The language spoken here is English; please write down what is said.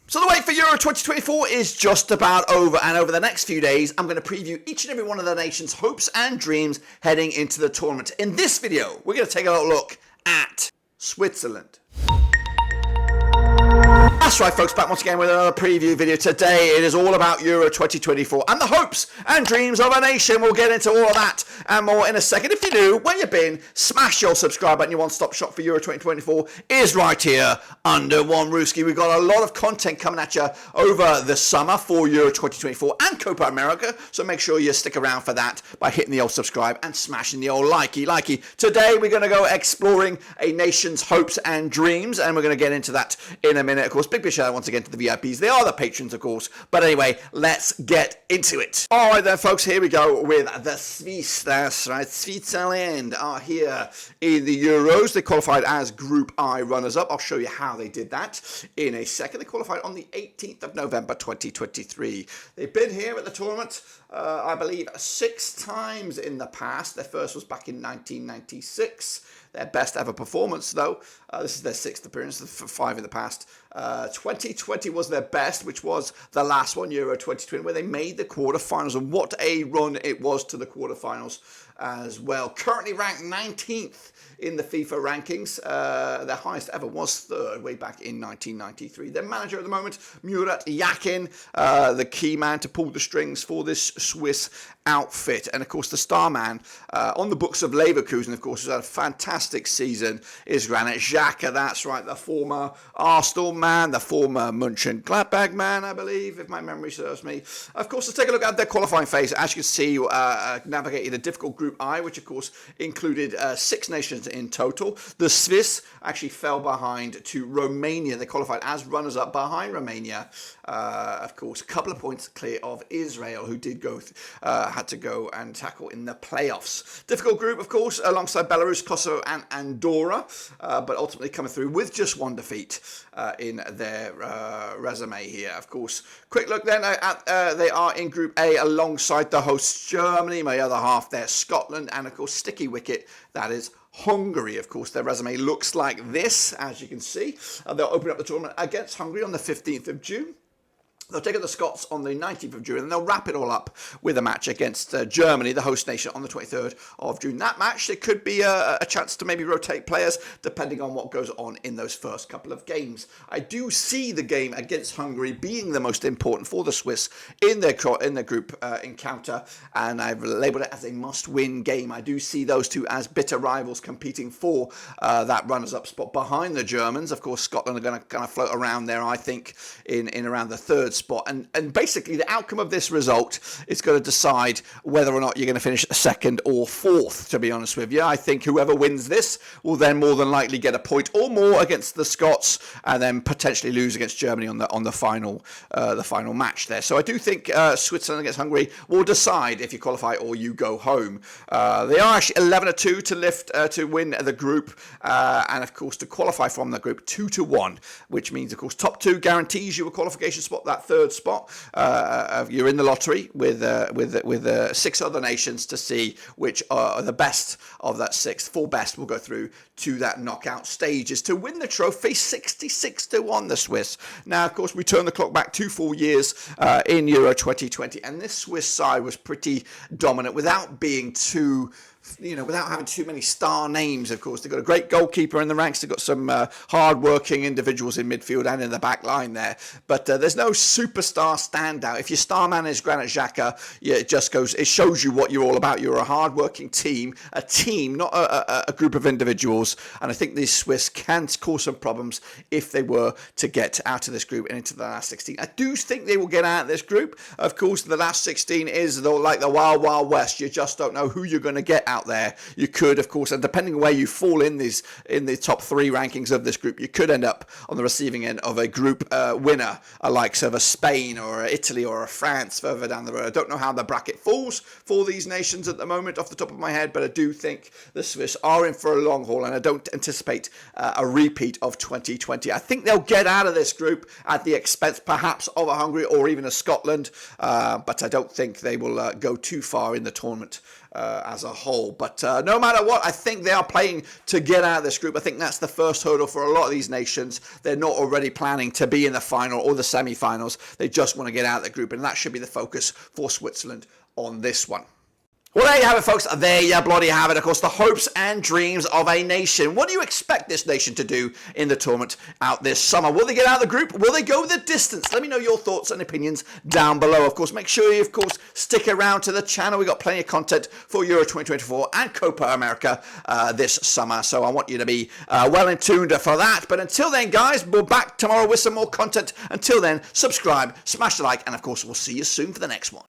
So the wait for Euro 2024 is just about over, and over the next few days I'm going to preview each and every one of the nation's hopes and dreams heading into the tournament. In this video, we're going to take a look at Switzerland. That's right, folks, back once again with another preview video. Today it is all about Euro 2024 and the hopes and dreams of a nation. We'll get into all of that and more in a second. If you're new, where you been, smash your subscribe button. Your one-stop shop for Euro 2024 is right here under one Ruski. We've got a lot of content coming at you over the summer for Euro 2024 and Copa America, so make sure you stick around for that by hitting the old subscribe and smashing the old likey. Today we're going to go exploring a nation's hopes and dreams, and we're going to get into that in a minute. Of course, big shout out once again to the VIPs. They are the patrons, of course. But anyway, let's get into it. All right then, folks, here we go with the Swiss. That's right, Switzerland are here in the Euros. They qualified as Group I runners-up. I'll show you how they did that in a second. They qualified on the 18th of November 2023. They've been here at the tournament, I believe, 6 times in the past. Their first was back in 1996. Their best ever performance, though, this is their 6th appearance, 5 in the past. 2020 was their best, which was the last one, Euro 2020, where they made the quarterfinals, and what a run it was to the quarterfinals as well. Currently ranked 19th in the FIFA rankings. Their highest ever was 3rd way back in 1993. Their manager at the moment, Murat Yakin, the key man to pull the strings for this Swiss outfit. And of course, the star man on the books of Leverkusen, of course, who's had a fantastic season, is Granit Xhaka. That's right, the former Arsenal man, the former Mönchengladbach man, I believe, if my memory serves me. Of course, let's take a look at their qualifying phase. As you can see, navigated a difficult Group I, which of course included 6 nations in total. The Swiss actually fell behind to Romania. They qualified as runners-up behind Romania. Of course, a couple of points clear of Israel, who did go had to go and tackle in the playoffs. Difficult group, of course, alongside Belarus, Kosovo, and Andorra, but ultimately coming through with just 1 defeat in their resume here. Of course, quick look then at they are in Group A alongside the hosts Germany, my other half there, Scotland, and of course sticky wicket, that is Hungary. Of course, their resume looks like this, as you can see. They'll open up the tournament against Hungary on the 15th of June. They'll take on the Scots on the 19th of June, and they'll wrap it all up with a match against Germany, the host nation, on the 23rd of June. That match, there could be a chance to maybe rotate players, depending on what goes on in those first couple of games. I do see the game against Hungary being the most important for the Swiss in their group encounter, and I've labelled it as a must-win game. I do see those two as bitter rivals competing for that runners-up spot behind the Germans. Of course, Scotland are going to kind of float around there, I think, in around the 3rd spot, and basically the outcome of this result is going to decide whether or not you're going to finish 2nd or 4th, to be honest with you. I think whoever wins this will then more than likely get a point or more against the Scots, and then potentially lose against Germany on the final match there. So I do think Switzerland against Hungary will decide if you qualify or you go home. They are actually 11-2 to lift to win the group, and of course to qualify from the group 2-1, which means of course top 2 guarantees you a qualification spot. That 3rd spot, you're in the lottery with 6 other nations to see which are the best of that 6. 4 best will go through to that knockout stages to win the trophy. 66-1 the Swiss. Now, of course, we turn the clock back 2 full years in Euro 2020, and this Swiss side was pretty dominant without being too, without having too many star names. Of course, they've got a great goalkeeper in the ranks. They've got some hard-working individuals in midfield and in the back line there. But there's no superstar standout. If your star man is Granit Xhaka, it shows you what you're all about. You're a hard-working team, not a group of individuals. And I think these Swiss can cause some problems if they were to get out of this group and into the last 16. I do think they will get out of this group. Of course, the last 16 is like the Wild Wild West. You just don't know who you're going to get out there. You could, of course, and depending on where you fall in the top 3 rankings of this group, you could end up on the receiving end of a group winner, like of a Spain or a Italy or a France further down the road. I don't know how the bracket falls for these nations at the moment off the top of my head, but I do think the Swiss are in for a long haul, and I don't anticipate a repeat of 2020. I think they'll get out of this group at the expense perhaps of a Hungary or even a Scotland, but I don't think they will go too far in the tournament as a whole. But no matter what, I think they are playing to get out of this group. I think that's the first hurdle for a lot of these nations. They're not already planning to be in the final or the semi-finals. They just want to get out of the group, and that should be the focus for Switzerland on this one. Well, there you have it, folks. There you bloody have it. Of course, the hopes and dreams of a nation. What do you expect this nation to do in the tournament out this summer? Will they get out of the group? Will they go the distance? Let me know your thoughts and opinions down below. Of course, make sure you, stick around to the channel. We've got plenty of content for Euro 2024 and Copa America this summer. So I want you to be well in tuned for that. But until then, guys, we're back tomorrow with some more content. Until then, subscribe, smash the like, and of course, we'll see you soon for the next one.